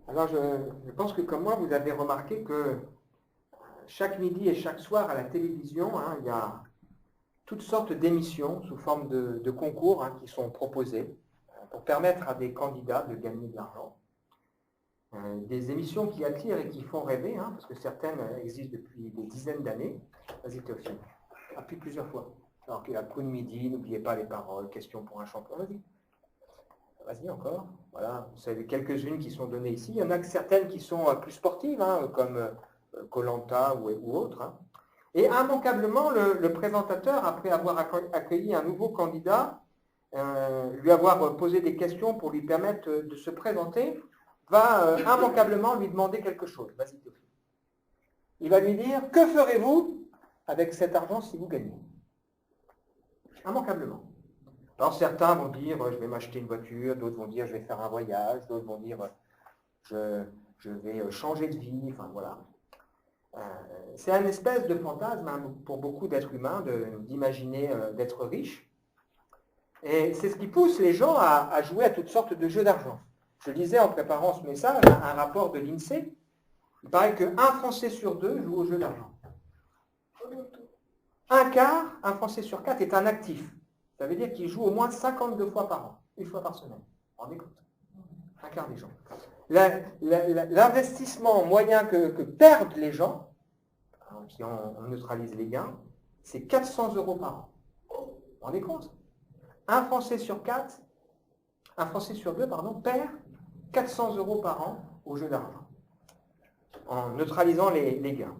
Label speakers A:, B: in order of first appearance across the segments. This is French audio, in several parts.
A: Alors, je pense que comme moi, vous avez remarqué que chaque midi et chaque soir à la télévision, il y a toutes sortes d'émissions sous forme de concours qui sont proposées pour permettre à des candidats de gagner de l'argent. Des émissions qui attirent et qui font rêver, parce que certaines existent depuis des dizaines d'années. Vas-y Théophile, appuie plusieurs fois. Alors qu'il y a coup de midi, n'oubliez pas les paroles, question pour un champion, vas-y. Vas-y encore. Voilà, vous savez quelques-unes qui sont données ici. Il y en a que certaines qui sont plus sportives, comme Koh-Lanta ou autres. Et immanquablement, le présentateur, après avoir accueilli un nouveau candidat, lui avoir posé des questions pour lui permettre de se présenter, va immanquablement lui demander quelque chose. Vas-y, Théophile. Il va lui dire, que ferez-vous avec cet argent si vous gagnez? Immanquablement. Alors certains vont dire, je vais m'acheter une voiture, d'autres vont dire, je vais faire un voyage, d'autres vont dire, je vais changer de vie, enfin voilà. C'est un espèce de fantasme pour beaucoup d'êtres humains d'imaginer d'être riche. Et c'est ce qui pousse les gens à jouer à toutes sortes de jeux d'argent. Je lisais en préparant ce message un rapport de l'INSEE. Il paraît qu'un Français sur deux joue au jeu d'argent. Un quart, un Français sur quatre est un actif. Ça veut dire qu'il joue au moins 52 fois par an, une fois par semaine. Vous vous rendez compte? Un quart des gens. L'investissement moyen que perdent les gens, si on neutralise les gains, c'est 400 € par an. Vous vous rendez compte? Un Français sur deux, perd 400 € par an au jeu d'argent, en neutralisant les gains.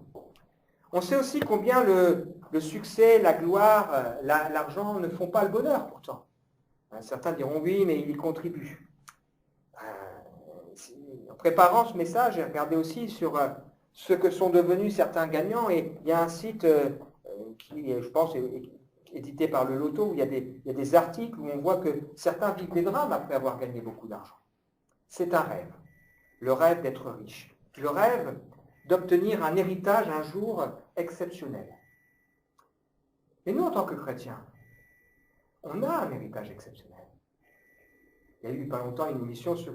A: On sait aussi combien le succès, la gloire, l'argent ne font pas le bonheur pourtant. Certains diront oui, mais il y contribue. En préparant ce message, j'ai regardé aussi sur ce que sont devenus certains gagnants, et il y a un site qui, je pense, est édité par le Loto, où il y a des articles où on voit que certains vivent des drames après avoir gagné beaucoup d'argent. C'est un rêve, le rêve d'être riche, le rêve d'obtenir un héritage un jour exceptionnel. Et nous, en tant que chrétiens, on a un héritage exceptionnel. Il y a eu pas longtemps une émission sur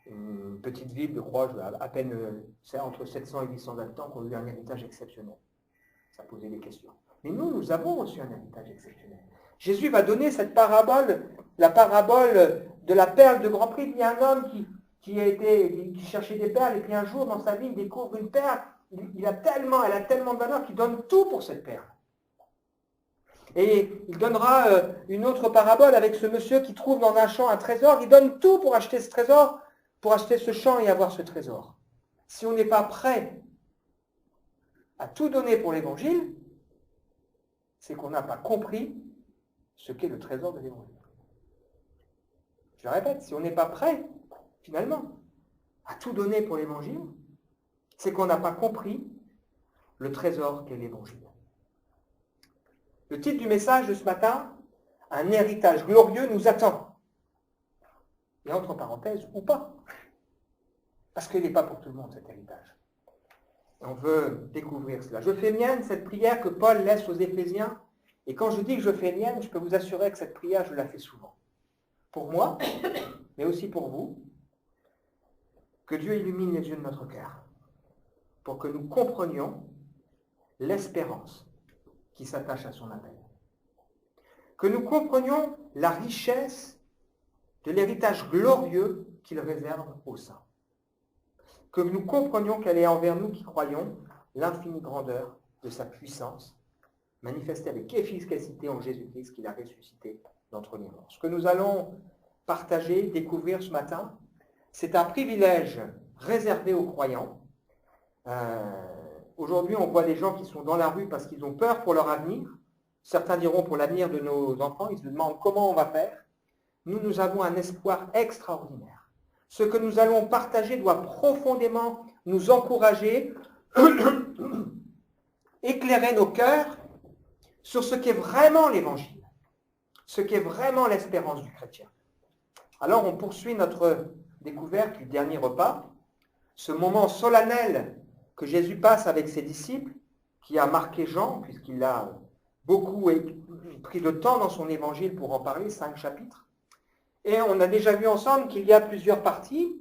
A: une petite ville de Croix, à peine c'est entre 700 et 800 habitants, qui ont eu un héritage exceptionnel. Ça posait des questions. Mais nous avons aussi un héritage exceptionnel. Jésus va donner cette parabole, la parabole de la perle de Grand Prix. Il y a un homme qui cherchait des perles, et puis un jour dans sa vie, il découvre une perle. Elle a tellement de valeur qu'il donne tout pour cette perle. Et il donnera une autre parabole avec ce monsieur qui trouve dans un champ un trésor. Il donne tout pour acheter ce trésor, pour acheter ce champ et avoir ce trésor. Si on n'est pas prêt à tout donner pour l'évangile, c'est qu'on n'a pas compris ce qu'est le trésor de l'évangile. Je le répète, si on n'est pas prêt, finalement, à tout donner pour l'évangile, c'est qu'on n'a pas compris le trésor qu'est l'évangile. Le titre du message de ce matin, un héritage glorieux nous attend. Et entre parenthèses, ou pas. Parce qu'il n'est pas pour tout le monde cet héritage. Et on veut découvrir cela. Je fais mienne cette prière que Paul laisse aux Éphésiens. Et quand je dis que je fais mienne, je peux vous assurer que cette prière, je la fais souvent. Pour moi, mais aussi pour vous. Que Dieu illumine les yeux de notre cœur. Pour que nous comprenions l'espérance qui s'attache à son appel. Que nous comprenions la richesse de l'héritage glorieux qu'il réserve aux saints. Que nous comprenions qu'elle est envers nous qui croyons l'infinie grandeur de sa puissance, manifestée avec efficacité en Jésus-Christ qu'il a ressuscité d'entre les morts. Ce que nous allons partager, découvrir ce matin, c'est un privilège réservé aux croyants. Aujourd'hui, on voit des gens qui sont dans la rue parce qu'ils ont peur pour leur avenir. Certains diront pour l'avenir de nos enfants, ils se demandent comment on va faire. Nous avons un espoir extraordinaire. Ce que nous allons partager doit profondément nous encourager, éclairer nos cœurs sur ce qu'est vraiment l'évangile, ce qu'est vraiment l'espérance du chrétien. Alors on poursuit notre découverte du dernier repas, ce moment solennel que Jésus passe avec ses disciples, qui a marqué Jean, puisqu'il a beaucoup pris de temps dans son évangile pour en parler, 5 chapitres. Et on a déjà vu ensemble qu'il y a plusieurs parties.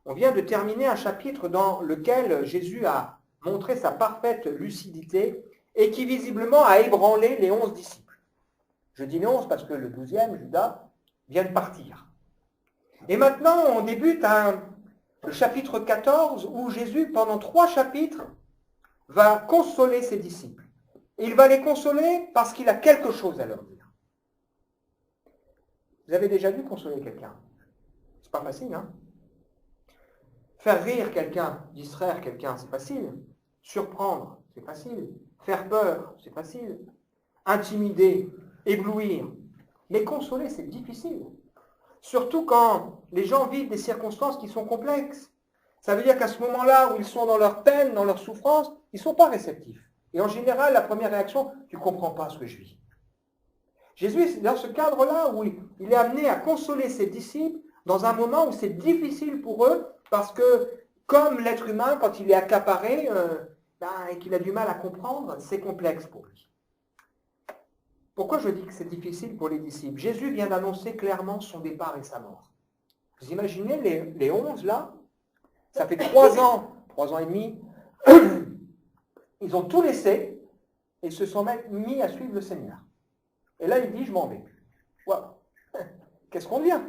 A: On vient de terminer un chapitre dans lequel Jésus a montré sa parfaite lucidité et qui visiblement a ébranlé les 11 disciples. Je dis les 11 parce que le 12e, Judas, vient de partir. Et maintenant, on débute le chapitre 14 où Jésus, pendant 3 chapitres, va consoler ses disciples. Et il va les consoler parce qu'il a quelque chose à leur dire. Vous avez déjà dû consoler quelqu'un? C'est pas facile, hein? Faire rire quelqu'un, distraire quelqu'un, c'est facile. Surprendre, c'est facile. Faire peur, c'est facile. Intimider, éblouir. Mais consoler, c'est difficile. Surtout quand les gens vivent des circonstances qui sont complexes. Ça veut dire qu'à ce moment-là où ils sont dans leur peine, dans leur souffrance, ils ne sont pas réceptifs. Et en général, la première réaction, tu ne comprends pas ce que je vis. Jésus, c'est dans ce cadre-là où il est amené à consoler ses disciples dans un moment où c'est difficile pour eux, parce que comme l'être humain, quand il est accaparé et qu'il a du mal à comprendre, c'est complexe pour lui. Pourquoi je dis que c'est difficile pour les disciples? Jésus vient d'annoncer clairement son départ et sa mort. Vous imaginez les 11 là? Ça fait 3 ans et demi, ils ont tout laissé et se sont même mis à suivre le Seigneur. Et là, il dit, je m'en vais. Wow. Qu'est-ce qu'on devient?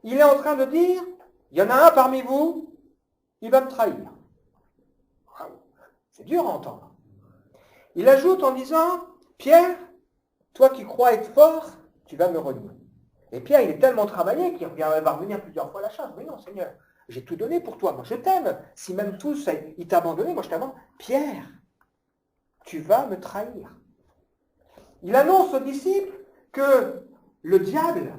A: Il est en train de dire, il y en a un parmi vous, il va me trahir. Wow. C'est dur à entendre. Il ajoute en disant, Pierre, toi qui crois être fort, tu vas me renier. Et Pierre, il est tellement travaillé qu'il va revenir plusieurs fois à la charge. Mais non, Seigneur, j'ai tout donné pour toi. Moi, je t'aime. Si même tous, il t'a abandonné, moi, je t'abandonne. Pierre, tu vas me trahir. Il annonce aux disciples que le diable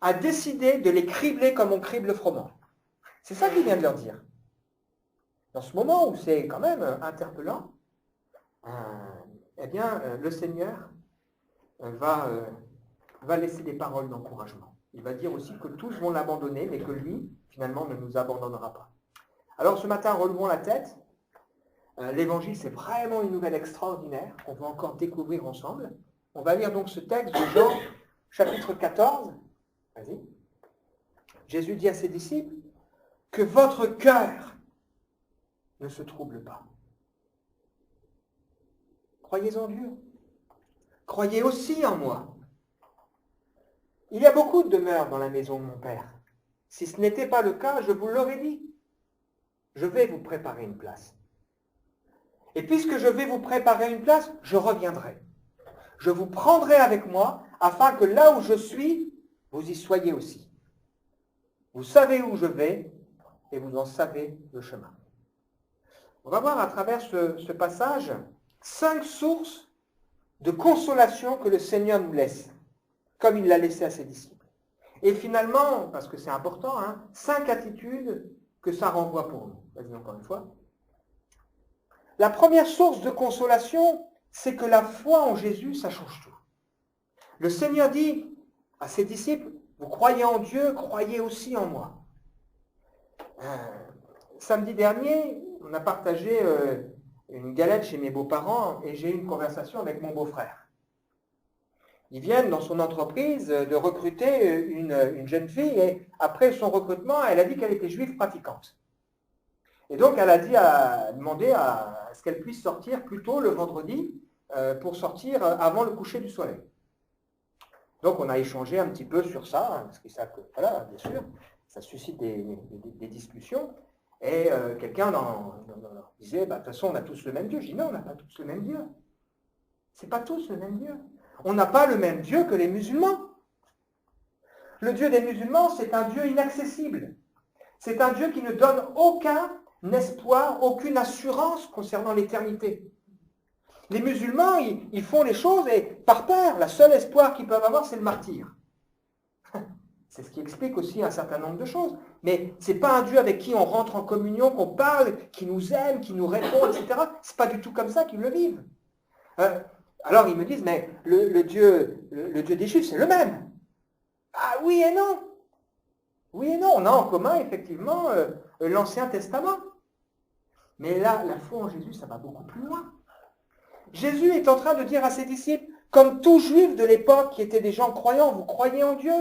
A: a décidé de les cribler comme on crible le froment. C'est ça qu'il vient de leur dire. Dans ce moment où c'est quand même interpellant, le Seigneur va laisser des paroles d'encouragement. Il va dire aussi que tous vont l'abandonner, mais que lui, finalement, ne nous abandonnera pas. Alors ce matin, relevons la tête. L'évangile, c'est vraiment une nouvelle extraordinaire qu'on va encore découvrir ensemble. On va lire donc ce texte de Jean, chapitre 14. Vas-y. Jésus dit à ses disciples, que votre cœur ne se trouble pas. Croyez en Dieu. Croyez aussi en moi. Il y a beaucoup de demeures dans la maison de mon Père. Si ce n'était pas le cas, je vous l'aurais dit. Je vais vous préparer une place. Et puisque je vais vous préparer une place, je reviendrai. Je vous prendrai avec moi, afin que là où je suis, vous y soyez aussi. Vous savez où je vais, et vous en savez le chemin. On va voir à travers ce passage 5 sources de consolation que le Seigneur nous laisse, comme il l'a laissé à ses disciples. Et finalement, parce que c'est important, 5 attitudes que ça renvoie pour nous. Vas-y encore une fois. La première source de consolation, c'est que la foi en Jésus, ça change tout. Le Seigneur dit à ses disciples, vous croyez en Dieu, croyez aussi en moi. Samedi dernier, on a partagé une galette chez mes beaux-parents et j'ai eu une conversation avec mon beau-frère. Ils viennent dans son entreprise de recruter une jeune fille et après son recrutement, elle a dit qu'elle était juive pratiquante. Et donc, elle a demandé à ce qu'elle puisse sortir plus tôt le vendredi pour sortir avant le coucher du soleil. Donc, on a échangé un petit peu sur ça, parce qu'ils savent que, voilà, bien sûr, ça suscite des discussions. Et quelqu'un disait, de toute façon, on a tous le même Dieu. Je dis, non, on n'a pas tous le même Dieu. C'est pas tous le même Dieu. On n'a pas le même Dieu que les musulmans. Le Dieu des musulmans, c'est un Dieu inaccessible. C'est un Dieu qui ne donne aucun espoir, aucune assurance concernant l'éternité. Les musulmans, ils font les choses et par peur, le seul espoir qu'ils peuvent avoir, c'est le martyr. C'est ce qui explique aussi un certain nombre de choses. Mais ce n'est pas un Dieu avec qui on rentre en communion, qu'on parle, qui nous aime, qui nous répond, etc. Ce n'est pas du tout comme ça qu'ils le vivent. Alors ils me disent, mais le Dieu des Juifs, c'est le même. Ah oui et non. Oui et non, on a en commun effectivement l'Ancien Testament. Mais là, la foi en Jésus, ça va beaucoup plus loin. Jésus est en train de dire à ses disciples, comme tous juifs de l'époque qui étaient des gens croyants, vous croyez en Dieu.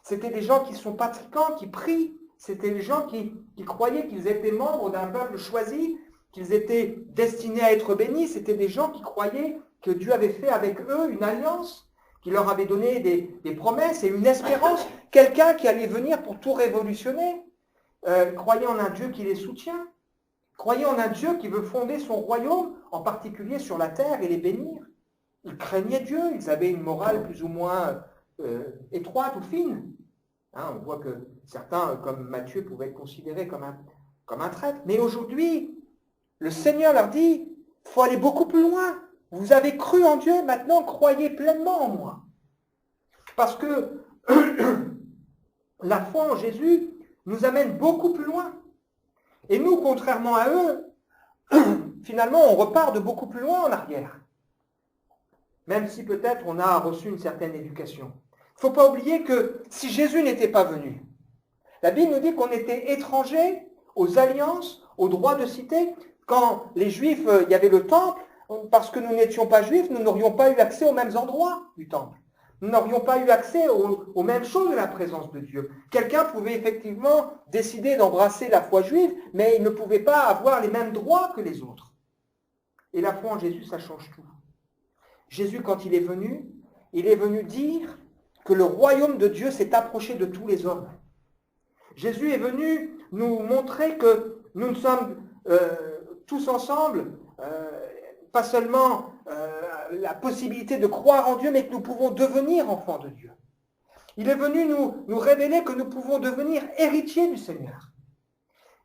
A: C'était des gens qui sont pratiquants, qui prient. C'était les gens qui croyaient qu'ils étaient membres d'un peuple choisi, qu'ils étaient destinés à être bénis. C'était des gens qui croyaient que Dieu avait fait avec eux une alliance, qui leur avait donné des promesses et une espérance. Quelqu'un qui allait venir pour tout révolutionner. Croyaient en un Dieu qui les soutient. Croyaient en un Dieu qui veut fonder son royaume, en particulier sur la terre, et les bénir. Ils craignaient Dieu, ils avaient une morale plus ou moins étroite ou fine. Hein, on voit que certains, comme Matthieu, pouvaient être considérés comme un traître. Mais aujourd'hui, le Seigneur leur dit, il faut aller beaucoup plus loin. Vous avez cru en Dieu, maintenant croyez pleinement en moi. Parce que la foi en Jésus nous amène beaucoup plus loin. Et nous, contrairement à eux, finalement, on repart de beaucoup plus loin en arrière. Même si peut-être on a reçu une certaine éducation. Il ne faut pas oublier que si Jésus n'était pas venu, la Bible nous dit qu'on était étrangers aux alliances, aux droits de cité. Quand les Juifs, il y avait le temple, parce que nous n'étions pas Juifs, nous n'aurions pas eu accès aux mêmes endroits du temple. Nous n'aurions pas eu accès aux mêmes choses de la présence de Dieu. Quelqu'un pouvait effectivement décider d'embrasser la foi juive, mais il ne pouvait pas avoir les mêmes droits que les autres. Et la foi en Jésus, ça change tout. Jésus, quand il est venu dire que le royaume de Dieu s'est approché de tous les hommes. Jésus est venu nous montrer que nous sommes tous ensemble, pas seulement la possibilité de croire en Dieu, mais que nous pouvons devenir enfants de Dieu. Il est venu nous révéler que nous pouvons devenir héritiers du Seigneur.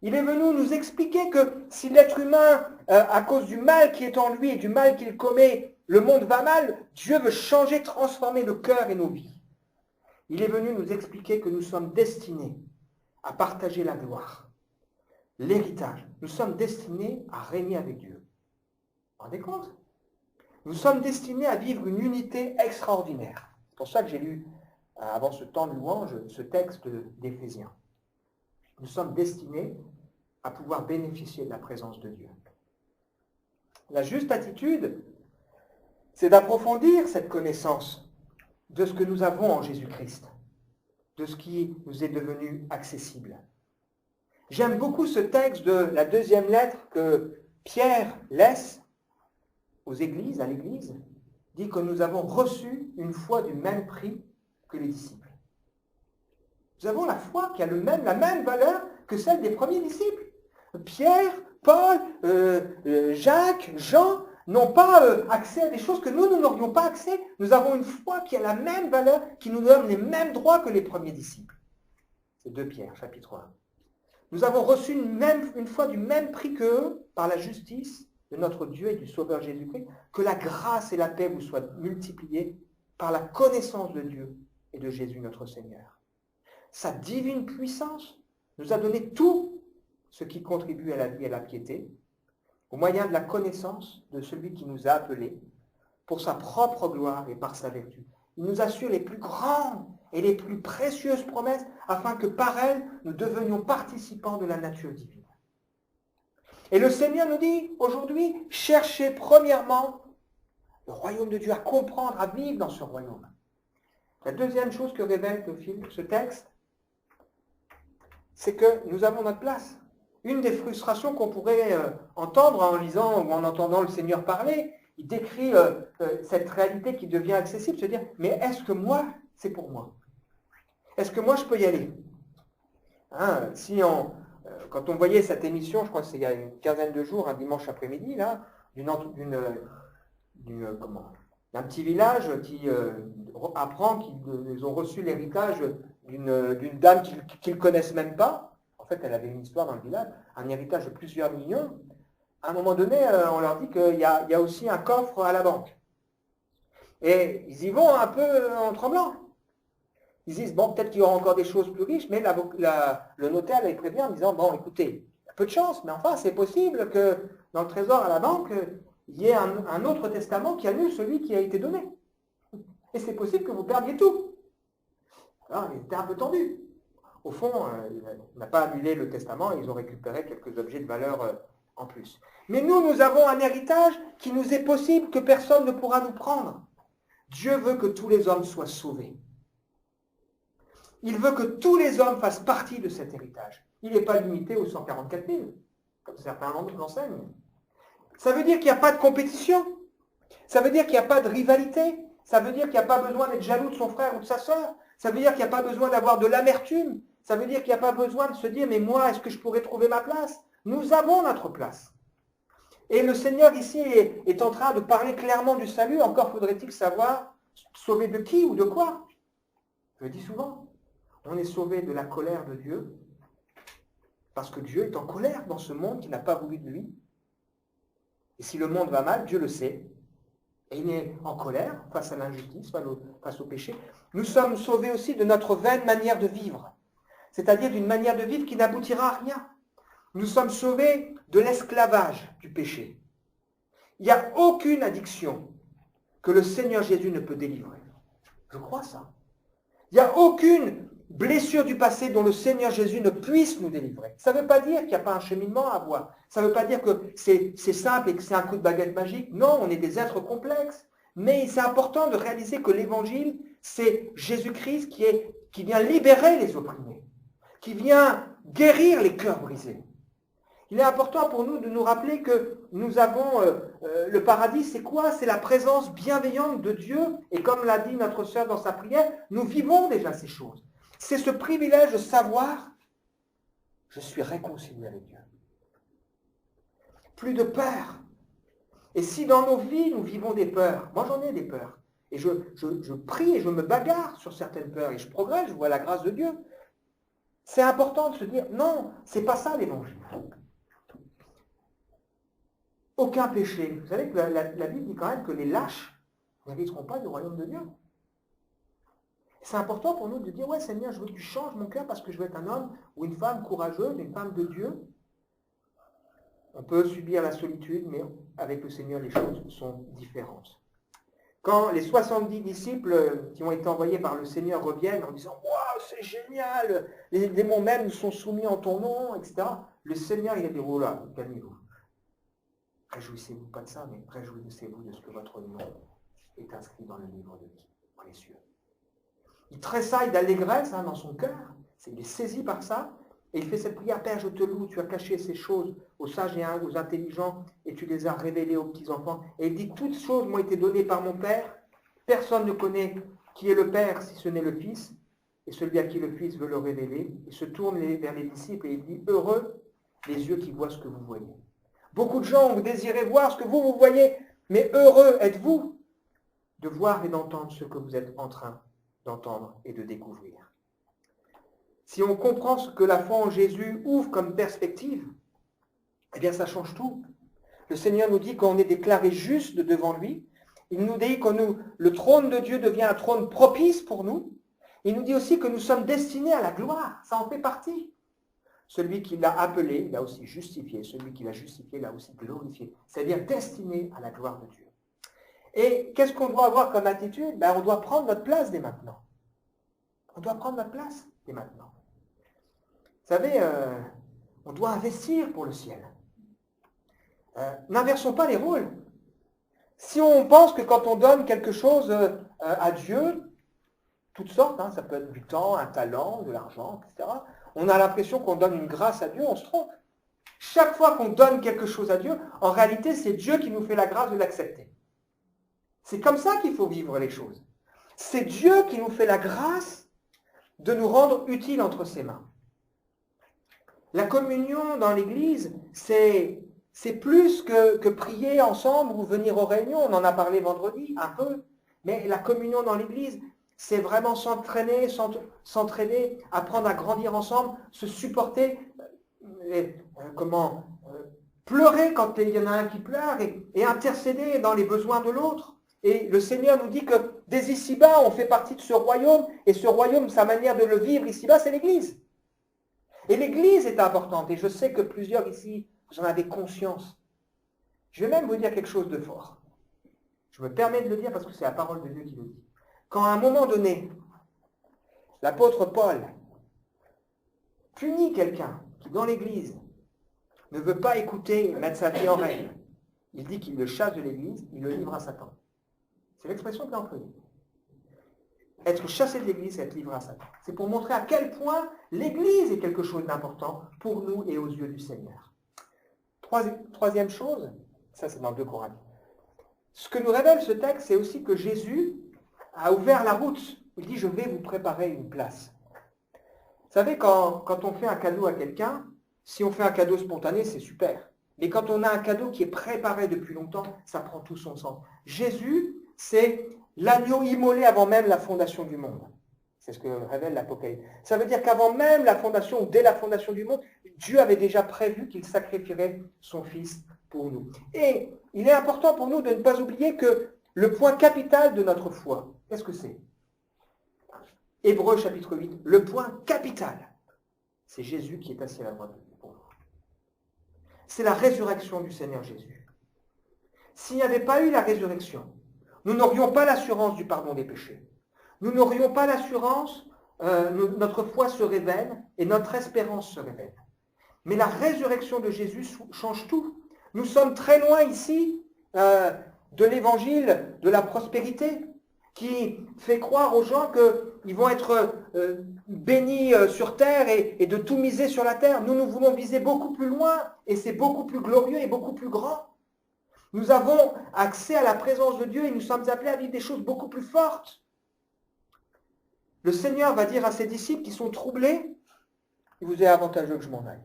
A: Il est venu nous expliquer que si l'être humain, à cause du mal qui est en lui et du mal qu'il commet, le monde va mal, Dieu veut changer, transformer nos cœurs et nos vies. Il est venu nous expliquer que nous sommes destinés à partager la gloire, l'héritage. Nous sommes destinés à régner avec Dieu. Vous vous rendez compte ? Nous sommes destinés à vivre une unité extraordinaire. C'est pour ça que j'ai lu, avant ce temps de louange, ce texte d'Éphésiens. Nous sommes destinés à pouvoir bénéficier de la présence de Dieu. La juste attitude, c'est d'approfondir cette connaissance de ce que nous avons en Jésus-Christ, de ce qui nous est devenu accessible. J'aime beaucoup ce texte de la deuxième lettre que Pierre laisse aux églises, à l'église, dit que nous avons reçu une foi du même prix que les disciples. Nous avons la foi qui a la même valeur que celle des premiers disciples. Pierre, Paul, Jacques, Jean n'ont pas accès à des choses que nous n'aurions pas accès. Nous avons une foi qui a la même valeur, qui nous donne les mêmes droits que les premiers disciples. C'est 2 Pierre, chapitre 1. Nous avons reçu une foi du même prix qu'eux par la justice de notre Dieu et du Sauveur Jésus-Christ. Que la grâce et la paix vous soient multipliées par la connaissance de Dieu et de Jésus notre Seigneur. Sa divine puissance nous a donné tout ce qui contribue à la vie et à la piété, au moyen de la connaissance de celui qui nous a appelés pour sa propre gloire et par sa vertu. Il nous assure les plus grandes et les plus précieuses promesses afin que par elles, nous devenions participants de la nature divine. Et le Seigneur nous dit aujourd'hui, cherchez premièrement le royaume de Dieu, à comprendre, à vivre dans ce royaume. La deuxième chose que révèle ce texte, c'est que nous avons notre place. Une des frustrations qu'on pourrait entendre en lisant ou en entendant le Seigneur parler, il décrit cette réalité qui devient accessible, se dire, mais est-ce que moi, c'est pour moi? Est-ce que moi, je peux y aller? Hein, quand on voyait cette émission, je crois que c'est il y a une quinzaine de jours, un dimanche après-midi, là, d'un petit village qui apprend qu'ils ont reçu l'héritage d'une dame qu'ils ne connaissent même pas. En fait, elle avait une histoire dans le village, un héritage de plusieurs millions. À un moment donné, on leur dit qu'il y a aussi un coffre à la banque. Et ils y vont un peu en tremblant. Ils disent, bon, peut-être qu'il y aura encore des choses plus riches, mais le notaire les prévient en disant, bon, écoutez, il y a peu de chance, mais enfin, c'est possible que dans le trésor à la banque, il y ait un autre testament qui annule celui qui a été donné. Et c'est possible que vous perdiez tout. Alors, ils étaient un peu tendus. Au fond, il n'a pas annulé le testament et ils ont récupéré quelques objets de valeur en plus. Mais nous avons un héritage qui nous est possible, que personne ne pourra nous prendre. Dieu veut que tous les hommes soient sauvés. Il veut que tous les hommes fassent partie de cet héritage. Il n'est pas limité aux 144 000, comme certains l'enseignent. Ça veut dire qu'il n'y a pas de compétition. Ça veut dire qu'il n'y a pas de rivalité. Ça veut dire qu'il n'y a pas besoin d'être jaloux de son frère ou de sa sœur. Ça veut dire qu'il n'y a pas besoin d'avoir de l'amertume. Ça veut dire qu'il n'y a pas besoin de se dire, mais moi, est-ce que je pourrais trouver ma place? Nous avons notre place. Et le Seigneur ici est en train de parler clairement du salut. Encore faudrait-il savoir sauver de qui ou de quoi. Je le dis souvent. On est sauvé de la colère de Dieu, parce que Dieu est en colère dans ce monde qui n'a pas voulu de lui. Et si le monde va mal, Dieu le sait. Et il est en colère face à l'injustice, face au péché. Nous sommes sauvés aussi de notre vaine manière de vivre, c'est-à-dire d'une manière de vivre qui n'aboutira à rien. Nous sommes sauvés de l'esclavage du péché. Il n'y a aucune addiction que le Seigneur Jésus ne peut délivrer. Je crois ça. Il n'y a aucune blessure du passé dont le Seigneur Jésus ne puisse nous délivrer. Ça ne veut pas dire qu'il n'y a pas un cheminement à avoir. Ça ne veut pas dire que c'est simple et que c'est un coup de baguette magique. Non, on est des êtres complexes. Mais c'est important de réaliser que l'Évangile, c'est Jésus-Christ qui vient libérer les opprimés, qui vient guérir les cœurs brisés. Il est important pour nous de nous rappeler que nous avons le paradis, c'est quoi? C'est la présence bienveillante de Dieu. Et comme l'a dit notre sœur dans sa prière, nous vivons déjà ces choses. C'est ce privilège de savoir, je suis réconcilié avec Dieu. Plus de peur. Et si dans nos vies, nous vivons des peurs, moi j'en ai des peurs, et je prie et je me bagarre sur certaines peurs, et je progresse, je vois la grâce de Dieu, c'est important de se dire, non, c'est pas ça l'Évangile. Aucun péché. Vous savez que la Bible dit quand même que les lâches n'hériteront pas du royaume de Dieu. C'est important pour nous de dire, ouais Seigneur, je veux que tu changes mon cœur parce que je veux être un homme ou une femme courageuse, une femme de Dieu. On peut subir la solitude, mais avec le Seigneur, les choses sont différentes. Quand les 70 disciples qui ont été envoyés par le Seigneur reviennent en disant « Waouh, c'est génial, les démons même nous sont soumis en ton nom, etc. » Le Seigneur, il a dit « Oh là, calmez-vous. Réjouissez-vous pas de ça, mais réjouissez-vous de ce que votre nom est inscrit dans le livre de vie, dans les cieux. » Il tressaille d'allégresse dans son cœur, il est saisi par ça, et il fait cette prière, Père, je te loue, tu as caché ces choses aux sages et aux intelligents, et tu les as révélées aux petits-enfants. Et il dit, toutes choses m'ont été données par mon Père, personne ne connaît qui est le Père si ce n'est le Fils, et celui à qui le Fils veut le révéler. Il se tourne vers les disciples et il dit, heureux les yeux qui voient ce que vous voyez. Beaucoup de gens ont désiré voir ce que vous voyez, mais heureux êtes-vous de voir et d'entendre ce que vous êtes en train d'entendre et de découvrir. Si on comprend ce que la foi en Jésus ouvre comme perspective, eh bien ça change tout. Le Seigneur nous dit qu'on est déclaré juste devant lui. Il nous dit que le trône de Dieu devient un trône propice pour nous. Il nous dit aussi que nous sommes destinés à la gloire. Ça en fait partie. Celui qui l'a appelé, il l'a aussi justifié. Celui qui l'a justifié, l'a aussi glorifié. C'est-à-dire destiné à la gloire de Dieu. Et qu'est-ce qu'on doit avoir comme attitude? On doit prendre notre place dès maintenant. On doit prendre notre place dès maintenant. Vous savez, on doit investir pour le ciel. N'inversons pas les rôles. Si on pense que quand on donne quelque chose à Dieu, toutes sortes, ça peut être du temps, un talent, de l'argent, etc., on a l'impression qu'on donne une grâce à Dieu, on se trompe. Chaque fois qu'on donne quelque chose à Dieu, en réalité, c'est Dieu qui nous fait la grâce de l'accepter. C'est comme ça qu'il faut vivre les choses. C'est Dieu qui nous fait la grâce de nous rendre utiles entre ses mains. La communion dans l'Église, c'est plus que prier ensemble ou venir aux réunions. On en a parlé vendredi, un peu. Mais la communion dans l'Église, c'est vraiment s'entraider, apprendre à grandir ensemble, se supporter, pleurer quand il y en a un qui pleure et intercéder dans les besoins de l'autre. Et le Seigneur nous dit que dès ici-bas, on fait partie de ce royaume, et ce royaume, sa manière de le vivre ici-bas, c'est l'Église. Et l'Église est importante, et je sais que plusieurs ici, vous en avez conscience. Je vais même vous dire quelque chose de fort. Je me permets de le dire parce que c'est la parole de Dieu qui le dit. Quand à un moment donné, l'apôtre Paul punit quelqu'un qui, dans l'Église, ne veut pas écouter, mettre sa vie en règle, il dit qu'il le chasse de l'Église, il le livre à Satan. C'est l'expression qu'il a employée. être chassé de l'Église et être livré à Satan. C'est pour montrer à quel point l'Église est quelque chose d'important pour nous et aux yeux du Seigneur. Troisième chose, ça c'est dans 2 Corinthiens. Ce que nous révèle ce texte, c'est aussi que Jésus a ouvert la route. Il dit, je vais vous préparer une place. Vous savez, quand on fait un cadeau à quelqu'un, si on fait un cadeau spontané, c'est super. Mais quand on a un cadeau qui est préparé depuis longtemps, ça prend tout son sens. Jésus, c'est l'agneau immolé avant même la fondation du monde. C'est ce que révèle l'Apocalypse. Ça veut dire qu'avant même la fondation, ou dès la fondation du monde, Dieu avait déjà prévu qu'il sacrifierait son Fils pour nous. Et il est important pour nous de ne pas oublier que le point capital de notre foi, qu'est-ce que c'est? Hébreux chapitre 8, le point capital, c'est Jésus qui est assis à la droite de Dieu pour nous. C'est la résurrection du Seigneur Jésus. S'il n'y avait pas eu la résurrection, nous n'aurions pas l'assurance du pardon des péchés. Nous n'aurions pas l'assurance, notre foi se révèle et notre espérance se révèle. Mais la résurrection de Jésus change tout. Nous sommes très loin ici de l'évangile de la prospérité qui fait croire aux gens qu'ils vont être bénis sur terre et de tout miser sur la terre. Nous voulons viser beaucoup plus loin et c'est beaucoup plus glorieux et beaucoup plus grand. Nous avons accès à la présence de Dieu et nous sommes appelés à vivre des choses beaucoup plus fortes. Le Seigneur va dire à ses disciples qui sont troublés, il vous est avantageux que je m'en aille.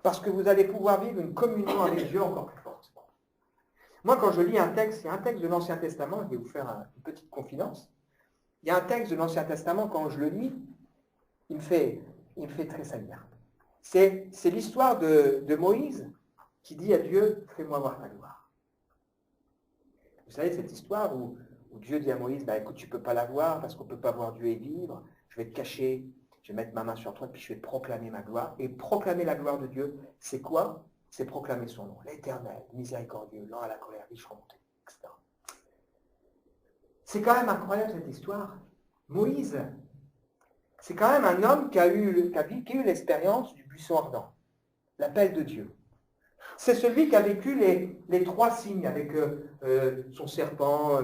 A: Parce que vous allez pouvoir vivre une communion avec Dieu encore plus forte. Moi, quand je lis un texte, il y a un texte de l'Ancien Testament, je vais vous faire une petite confidence. Il y a un texte de l'Ancien Testament, quand je le lis, il me fait tressaillir. C'est l'histoire de Moïse qui dit à Dieu, fais-moi voir ta gloire. Vous savez, cette histoire où Dieu dit à Moïse, écoute, tu ne peux pas la voir parce qu'on ne peut pas voir Dieu et vivre, je vais te cacher, je vais mettre ma main sur toi, puis je vais te proclamer ma gloire. Et proclamer la gloire de Dieu, c'est quoi? C'est proclamer son nom, l'Éternel, miséricordieux, lent à la colère, riche remonté, etc. C'est quand même incroyable cette histoire. Moïse, c'est quand même un homme qui a eu l'expérience du buisson ardent, l'appel de Dieu. C'est celui qui a vécu les 3 signes avec son serpent,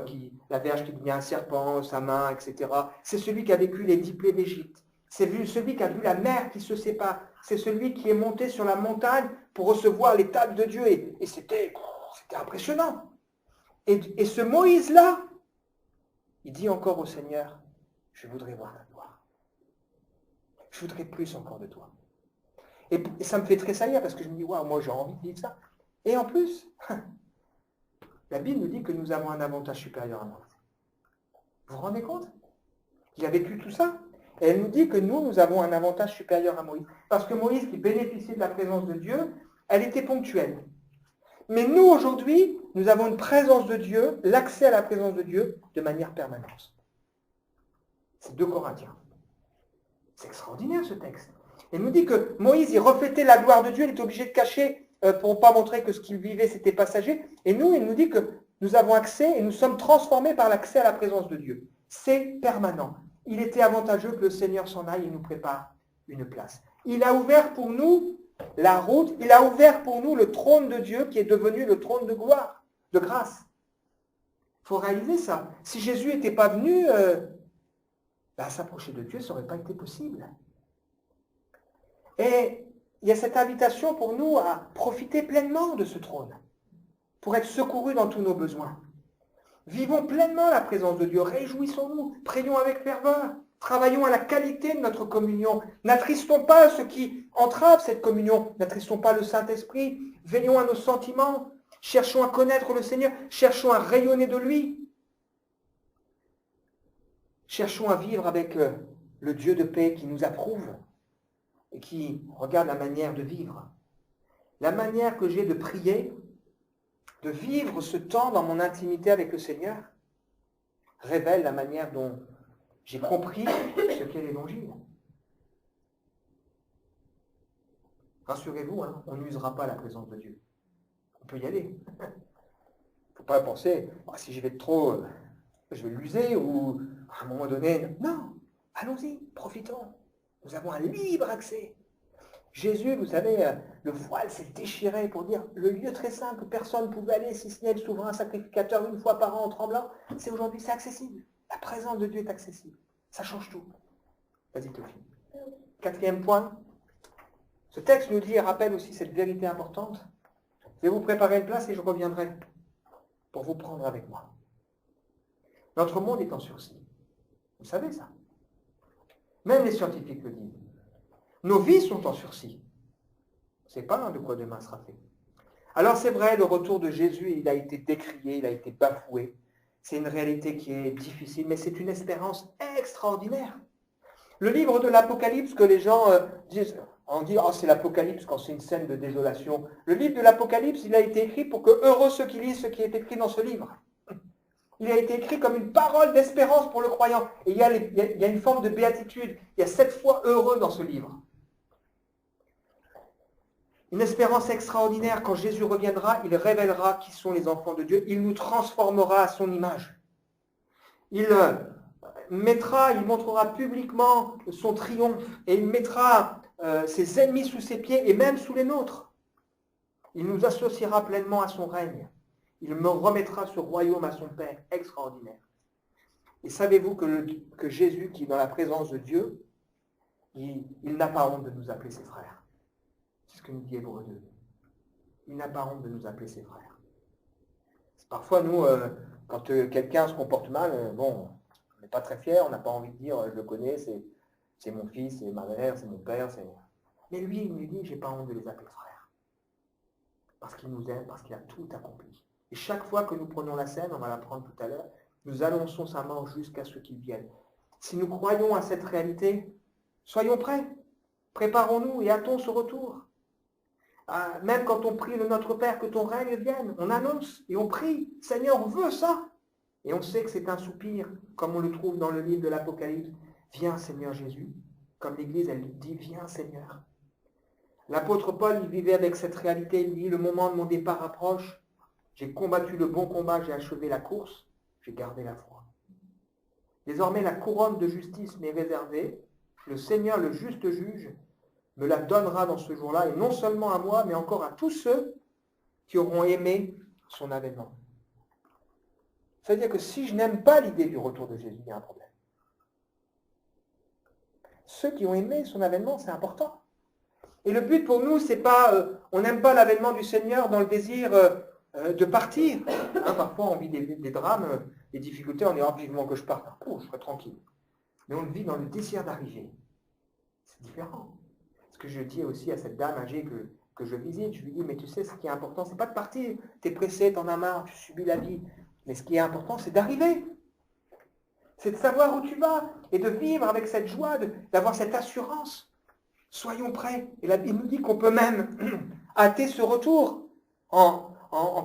A: la verge qui devient un serpent, sa main, etc. C'est celui qui a vécu les 10 plaies d'Égypte. C'est celui qui a vu la mer qui se sépare. C'est celui qui est monté sur la montagne pour recevoir les tables de Dieu. Et c'était impressionnant. Et ce Moïse-là, il dit encore au Seigneur, je voudrais voir ta gloire. Je voudrais plus encore de toi. Et ça me fait tressaillir parce que je me dis, waouh, moi j'ai envie de vivre ça. Et en plus, la Bible nous dit que nous avons un avantage supérieur à Moïse. Vous vous rendez compte? Il a vécu tout ça. Et elle nous dit que nous avons un avantage supérieur à Moïse. Parce que Moïse, qui bénéficiait de la présence de Dieu, elle était ponctuelle. Mais nous, aujourd'hui, nous avons une présence de Dieu, l'accès à la présence de Dieu de manière permanente. C'est 2 Corinthiens. C'est extraordinaire ce texte. Il nous dit que Moïse, il reflétait la gloire de Dieu, il était obligé de cacher pour ne pas montrer que ce qu'il vivait, c'était passager. Et nous, il nous dit que nous avons accès et nous sommes transformés par l'accès à la présence de Dieu. C'est permanent. Il était avantageux que le Seigneur s'en aille et nous prépare une place. Il a ouvert pour nous la route, il a ouvert pour nous le trône de Dieu qui est devenu le trône de gloire, de grâce. Il faut réaliser ça. Si Jésus n'était pas venu, s'approcher de Dieu, ça n'aurait pas été possible. Et il y a cette invitation pour nous à profiter pleinement de ce trône, pour être secourus dans tous nos besoins. Vivons pleinement la présence de Dieu, réjouissons-nous, prions avec ferveur, travaillons à la qualité de notre communion. N'attristons pas ceux qui entravent cette communion, n'attristons pas le Saint-Esprit, veillons à nos sentiments, cherchons à connaître le Seigneur, cherchons à rayonner de lui. Cherchons à vivre avec le Dieu de paix qui nous approuve et qui regarde la manière de vivre. La manière que j'ai de prier, de vivre ce temps dans mon intimité avec le Seigneur, révèle la manière dont j'ai compris ce qu'est l'Évangile. Rassurez-vous, on n'usera pas la présence de Dieu. On peut y aller. Il ne faut pas penser, si j'y vais de trop, je vais l'user, ou à un moment donné, non, allons-y, profitons. Nous avons un libre accès. Jésus, vous savez, le voile s'est déchiré pour dire le lieu très saint que personne ne pouvait aller, si ce n'est le souverain sacrificateur une fois par an en tremblant, c'est aujourd'hui, c'est accessible. La présence de Dieu est accessible. Ça change tout. Vas-y, Théophile. 4e point. Ce texte nous dit et rappelle aussi cette vérité importante. Je vais vous préparer une place et je reviendrai pour vous prendre avec moi. Notre monde est en sursis. Vous savez ça. Même les scientifiques le disent. Nos vies sont en sursis. On ne sait pas de quoi demain sera fait. Alors c'est vrai, le retour de Jésus, il a été décrié, il a été bafoué. C'est une réalité qui est difficile, mais c'est une espérance extraordinaire. Le livre de l'Apocalypse que les gens disent, on dit, oh, c'est l'Apocalypse quand c'est une scène de désolation. Le livre de l'Apocalypse, il a été écrit pour que heureux ceux qui lisent ce qui est écrit dans ce livre. Il a été écrit comme une parole d'espérance pour le croyant. Et il y a une forme de béatitude. Il y a 7 fois heureux dans ce livre. Une espérance extraordinaire. Quand Jésus reviendra, il révélera qui sont les enfants de Dieu. Il nous transformera à son image. Il montrera publiquement son triomphe et il mettra ses ennemis sous ses pieds et même sous les nôtres. Il nous associera pleinement à son règne. Il me remettra ce royaume à son Père. Extraordinaire. Et savez-vous que Jésus, qui est dans la présence de Dieu, il n'a pas honte de nous appeler ses frères. C'est ce que nous dit Hébreux 2. Il n'a pas honte de nous appeler ses frères. Parfois, nous, quand quelqu'un se comporte mal, on n'est pas très fiers, on n'a pas envie de dire je le connais, c'est mon fils, c'est ma mère, c'est mon père. Mais lui, il nous dit j'ai pas honte de les appeler frères. Parce qu'il nous aime, parce qu'il a tout accompli. Et chaque fois que nous prenons la scène, on va la prendre tout à l'heure, nous annonçons sa mort jusqu'à ce qu'il vienne. Si nous croyons à cette réalité, soyons prêts. Préparons-nous et hâtons ce retour. Même quand on prie le Notre Père que ton règne vienne, on annonce et on prie, Seigneur, on veut ça. Et on sait que c'est un soupir, comme on le trouve dans le livre de l'Apocalypse. Viens Seigneur Jésus. Comme l'Église, elle dit, viens Seigneur. L'apôtre Paul, il vivait avec cette réalité. Il dit, le moment de mon départ approche. J'ai combattu le bon combat, j'ai achevé la course, j'ai gardé la foi. Désormais, la couronne de justice m'est réservée. Le Seigneur, le juste juge, me la donnera dans ce jour-là, et non seulement à moi, mais encore à tous ceux qui auront aimé son avènement. C'est-à-dire que si je n'aime pas l'idée du retour de Jésus, il y a un problème. Ceux qui ont aimé son avènement, c'est important. Et le but pour nous, c'est pas, on n'aime pas l'avènement du Seigneur dans le désir de partir. Parfois, on vit des drames, des difficultés, on est vivement que je parte. Je serai tranquille. Mais on le vit dans le désir d'arriver. C'est différent. Ce que je dis aussi à cette dame âgée que je visite, je lui dis, mais tu sais, ce qui est important, c'est pas de partir. Tu es pressé, t'en as marre, tu subis la vie. Mais ce qui est important, c'est d'arriver. C'est de savoir où tu vas et de vivre avec cette joie, d'avoir cette assurance. Soyons prêts. Et la Bible nous dit qu'on peut même hâter ce retour en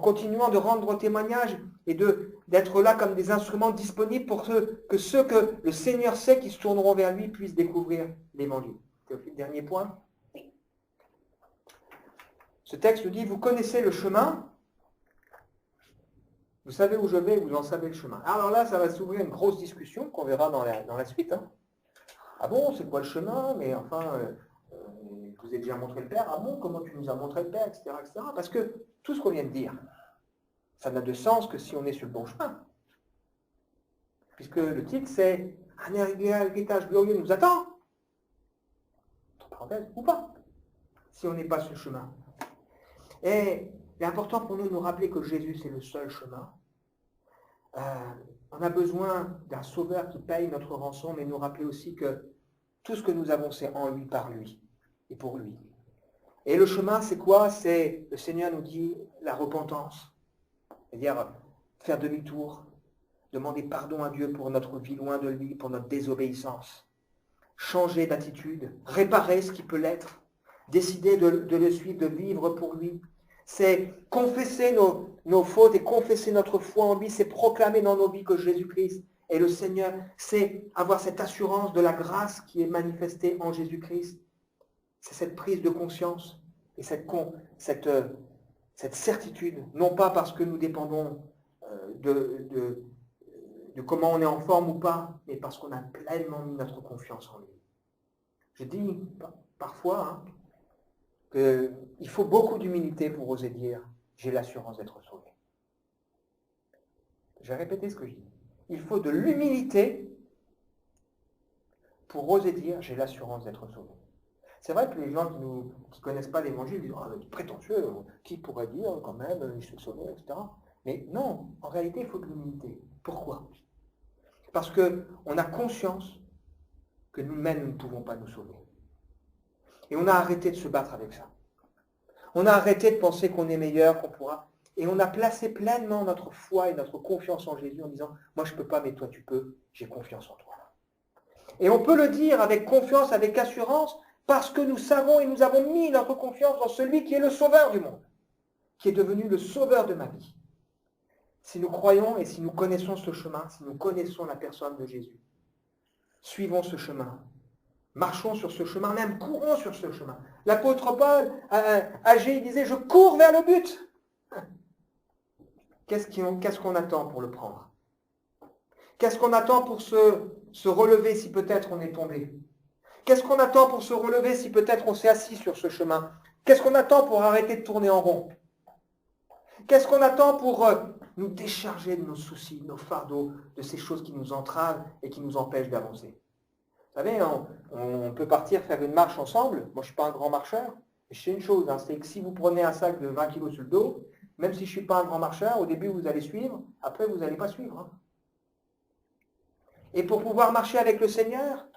A: continuant de rendre témoignage et d'être là comme des instruments disponibles pour que ceux que le Seigneur sait qui se tourneront vers lui puissent découvrir l'Évangile. Dernier point. Ce texte nous dit, vous connaissez le chemin, vous savez où je vais, vous en savez le chemin. Alors là, ça va s'ouvrir une grosse discussion qu'on verra dans la suite. Ah bon, c'est quoi le chemin? Mais enfin, je vous ai déjà montré le Père. Ah bon, comment tu nous as montré le Père, etc., etc. Parce que tout ce qu'on vient de dire, ça n'a de sens que si on est sur le bon chemin. Puisque le titre, c'est « Un héritage glorieux nous attend ». Entre parenthèses, ou pas, si on n'est pas sur le chemin. Et il est important pour nous de nous rappeler que Jésus, c'est le seul chemin. On a besoin d'un sauveur qui paye notre rançon, mais nous rappeler aussi que tout ce que nous avons, c'est en lui, par lui et pour lui. Et le chemin, c'est quoi? C'est, le Seigneur nous dit, la repentance. C'est-à-dire faire demi-tour, demander pardon à Dieu pour notre vie loin de lui, pour notre désobéissance. Changer d'attitude, réparer ce qui peut l'être, décider de le suivre, de vivre pour lui. C'est confesser nos fautes et confesser notre foi en lui, c'est proclamer dans nos vies que Jésus-Christ est le Seigneur, c'est avoir cette assurance de la grâce qui est manifestée en Jésus-Christ. C'est cette prise de conscience et cette certitude, non pas parce que nous dépendons de comment on est en forme ou pas, mais parce qu'on a pleinement mis notre confiance en lui. Je dis parfois qu'il faut beaucoup d'humilité pour oser dire « j'ai l'assurance d'être sauvé ». Je vais répéter ce que je dis. il faut de l'humilité pour oser dire, j'ai l'assurance d'être sauvé. C'est vrai que les gens qui ne connaissent pas l'Évangile disent, ah, prétentieux, qui pourrait dire quand même, je suis sauvé, etc. Mais non, en réalité, il faut de l'humilité. Pourquoi? Parce qu'on a conscience que nous-mêmes, nous ne pouvons pas nous sauver. Et on a arrêté de se battre avec ça. On a arrêté de penser qu'on est meilleur, qu'on pourra. Et on a placé pleinement notre foi et notre confiance en Jésus en disant, moi je ne peux pas, mais toi tu peux, j'ai confiance en toi. Et on peut le dire avec confiance, avec assurance, parce que nous savons et nous avons mis notre confiance dans celui qui est le sauveur du monde, qui est devenu le sauveur de ma vie. Si nous croyons et si nous connaissons ce chemin, si nous connaissons la personne de Jésus, suivons ce chemin. Marchons sur ce chemin, même courons sur ce chemin. L'apôtre Paul, âgé, il disait, je cours vers le but. Qu'est-ce qu'on attend pour le prendre? Qu'est-ce qu'on attend pour se relever si peut-être on est tombé? Qu'est-ce qu'on attend pour se relever si peut-être on s'est assis sur ce chemin? Qu'est-ce qu'on attend pour arrêter de tourner en rond? Qu'est-ce qu'on attend pour nous décharger de nos soucis, de nos fardeaux, de ces choses qui nous entravent et qui nous empêchent d'avancer? Vous savez, on peut partir faire une marche ensemble. Moi, je ne suis pas un grand marcheur. Mais je sais une chose, c'est que si vous prenez un sac de 20 kg sur le dos, même si je ne suis pas un grand marcheur, au début, vous allez suivre. Après, vous n'allez pas suivre. Et pour pouvoir marcher avec le Seigneur,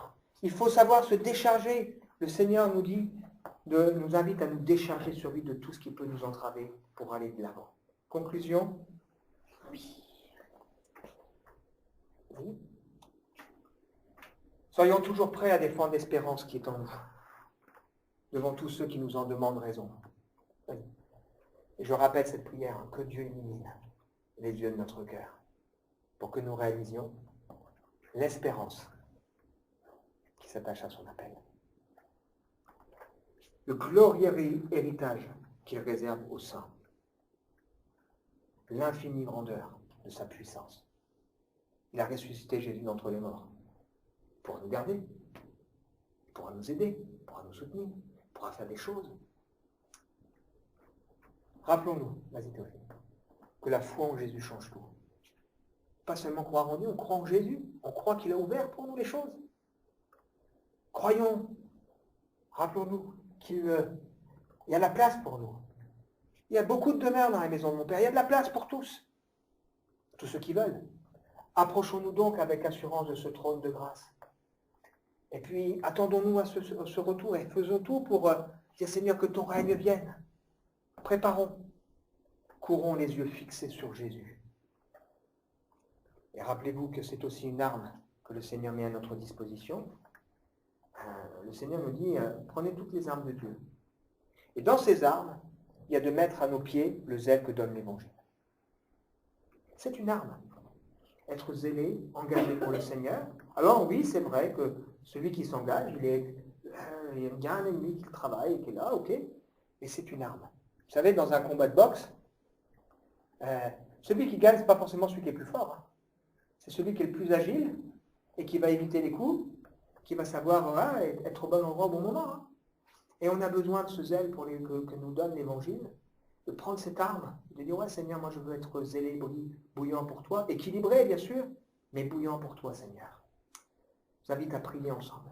A: il faut savoir se décharger. Le Seigneur nous invite à nous décharger sur lui de tout ce qui peut nous entraver pour aller de l'avant. Conclusion? Oui. Oui. Soyons toujours prêts à défendre l'espérance qui est en nous, devant tous ceux qui nous en demandent raison. Et je rappelle cette prière, que Dieu illumine les yeux de notre cœur, pour que nous réalisions l'espérance qui s'attache à son appel. Le glorieux héritage qu'il réserve aux saints. L'infinie grandeur de sa puissance. Il a ressuscité Jésus d'entre les morts pour nous garder, pour nous aider, pour nous soutenir, pour faire des choses. Rappelons-nous, vas-y Théophile, que la foi en Jésus change tout. Pas seulement croire en Dieu, on croit en Jésus, on croit qu'il a ouvert pour nous les choses. Croyons, rappelons-nous qu'il y a la place pour nous. Il y a beaucoup de demeures dans la maison de mon Père, il y a de la place pour tous ceux qui veulent. Approchons-nous donc avec assurance de ce trône de grâce. Et puis, attendons-nous à ce retour et faisons tout pour dire, Seigneur, que ton règne vienne. Préparons. Courons les yeux fixés sur Jésus. Et rappelez-vous que c'est aussi une arme que le Seigneur met à notre disposition. Le Seigneur nous dit, prenez toutes les armes de Dieu. Et dans ces armes, il y a de mettre à nos pieds le zèle que donne l'Évangile. C'est une arme. Être zélé, engagé pour le Seigneur. Alors oui, c'est vrai que celui qui s'engage, il y a un ennemi qui travaille, qui est là, ok, et c'est une arme. Vous savez, dans un combat de boxe, celui qui gagne, ce n'est pas forcément celui qui est le plus fort. C'est celui qui est le plus agile et qui va éviter les coups, qui va savoir être au bon endroit au bon moment. Et on a besoin de ce zèle que nous donne l'Évangile, de prendre cette arme, de dire, ouais Seigneur, moi je veux être zélé, bouillant pour toi, équilibré bien sûr, mais bouillant pour toi Seigneur. Je vous invite à prier ensemble.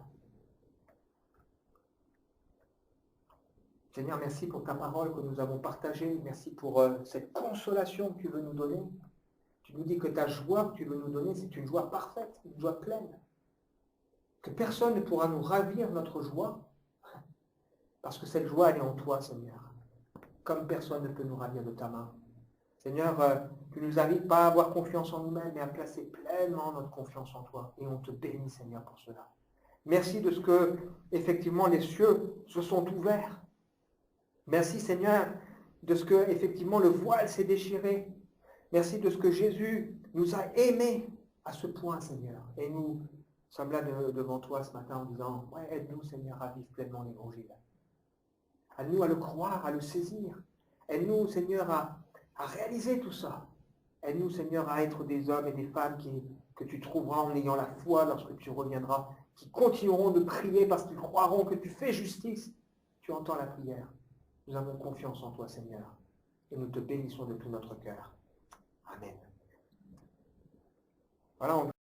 A: Seigneur, merci pour ta parole que nous avons partagée, merci pour cette consolation que tu veux nous donner. Tu nous dis que ta joie que tu veux nous donner, c'est une joie parfaite, une joie pleine. Que personne ne pourra nous ravir notre joie, parce que cette joie, elle est en toi, Seigneur. Comme personne ne peut nous ravir de ta main. Seigneur, tu nous invites pas à avoir confiance en nous-mêmes, mais à placer pleinement notre confiance en toi. Et on te bénit, Seigneur, pour cela. Merci de ce que, effectivement, les cieux se sont ouverts. Merci, Seigneur, de ce que, effectivement, le voile s'est déchiré. Merci de ce que Jésus nous a aimés à ce point, Seigneur. Et nous sommes là devant toi ce matin en disant, ouais, aide-nous, Seigneur, à vivre pleinement l'Évangile. Aide-nous à le croire, à le saisir. Aide-nous, Seigneur, à réaliser tout ça. Aide-nous, Seigneur, à être des hommes et des femmes que tu trouveras en ayant la foi lorsque tu reviendras, qui continueront de prier parce qu'ils croiront que tu fais justice. Tu entends la prière. Nous avons confiance en toi, Seigneur, et nous te bénissons de tout notre cœur. Amen. Voilà,